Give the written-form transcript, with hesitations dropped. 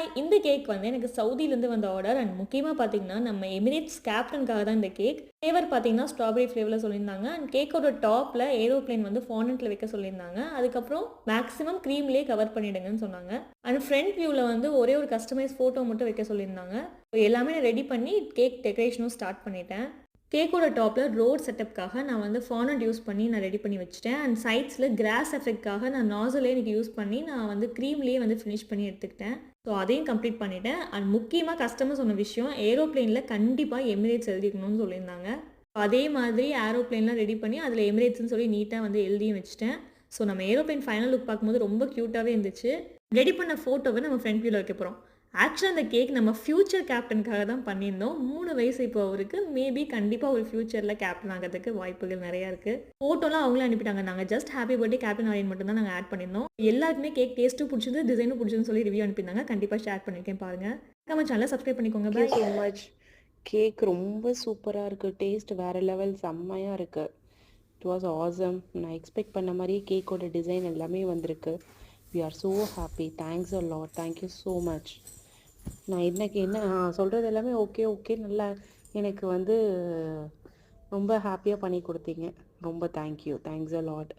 Hi! இந்த cake வந்து எனக்கு சவுதியிலேருந்து வந்த ஆர்டர் அண்ட் முக்கியமா பார்த்தீங்கன்னா, நம்ம எமிரேட்ஸ் கேப்டனுக்காக தான் இந்த கேக். ஃப்ளேவர் பார்த்தீங்கன்னா, ஸ்ட்ராபெர்ரி ஃப்ளேவர்ல சொல்லியிருந்தாங்க. அண்ட் கேக்கோட டாப்ல ஏரோப்ளேன் வந்து ஃபாண்டன்ட்ல வைக்க சொல்லியிருந்தாங்க. அதுக்கப்புறம் மேக்ஸிமம் கிரீம்லயே கவர் பண்ணிடுங்கன்னு சொன்னாங்க. அண்ட் ஃப்ரண்ட் வியூல வந்து ஒரே ஒரு கஸ்டமைஸ் ஃபோட்டோ மட்டும் வைக்க சொல்லியிருந்தாங்க. எல்லாமே நான் ரெடி பண்ணி கேக் டெக்கரேஷனும் ஸ்டார்ட் பண்ணிட்டேன். கேக்கோட டாப்ல ரோட் செட்டப்காக நான் வந்து ஃபாண்டன்ட் யூஸ் பண்ணி நான் ரெடி பண்ணி வச்சுட்டேன். அண்ட் சைட்ஸ்ல கிராஸ் எஃபெக்ட்காக நான் நாசலே எனக்கு யூஸ் பண்ணி நான் வந்து கிரீம்லயே வந்து ஃபினிஷ் பண்ணி எடுத்துக்கிட்டேன். ஸோ அதையும் கம்ப்ளீட் பண்ணிட்டேன். அண்ட் முக்கியமா கஸ்டமர் சொன்ன விஷயம் ஏரோப்ளேன்ல கண்டிப்பா எமிரேட்ஸ் எழுதிக்கணும்னு சொல்லியிருந்தாங்க. அதே மாதிரி ஏரோப்ளேன்லாம் ரெடி பண்ணி அதில் எமிரேட்ஸ்ன்னு சொல்லி நீட்டாக வந்து எழுதியும் வச்சுட்டேன். ஸோ நம்ம ஏரோப்ளேன் ஃபைனல் லுக் பார்க்கும்போது ரொம்ப க்யூட்டாகவே இருந்துச்சு. ரெடி பண்ண ஃபோட்டோவை நம்ம ஃப்ரண்ட் வியூவில் வைக்க போகிறோம். ஆக்சுவலாக அந்த கேக் நம்ம ஃப்யூச்சர் கேப்டனுக்காக தான் பண்ணியிருந்தோம். 3 வயசு இப்போ அவருக்கு. மேபி கண்டிப்பாக ஒரு ஃப்யூச்சரில் கேப்டன் ஆகிறதுக்கு வாய்ப்புகள் நிறையா இருக்குது. ஃபோட்டோலாம் அவங்களே அனுப்பிட்டாங்க. நாங்கள் just happy birthday captain Aryan மட்டும் தான் நாங்கள் ஆட் பண்ணியிருந்தோம். எல்லாருக்குமே கேக் டேஸ்ட்டும் பிடிச்சது, டிசைனும் பிடிச்சதுன்னு சொல்லி ரிவ்யூ அனுப்பியிருந்தாங்க. கண்டிப்பாக ஷேர் பண்ணியிருக்கேன் பாருங்கள். நம்ம சேனலை சப்ஸ்கிரைப் பண்ணிக்கோங்க. Thank you so much. Cake ரொம்ப சூப்பராக இருக்குது. டேஸ்ட் வேறு லெவல், செம்மையாக இருக்குது. It was awesome. நான் எக்ஸ்பெக்ட் பண்ண மாதிரியே கேக்கோட டிசைன் எல்லாமே வந்திருக்கு. We are so happy. Thanks a lot. Thank you so much. நான் இன்னைக்கு என்ன சொல்கிறது எல்லாமே ஓகே ஓகே நல்லா எனக்கு வந்து ரொம்ப ஹாப்பியாக பண்ணி கொடுத்தீங்க. ரொம்ப தேங்க்யூ. Thanks a lot.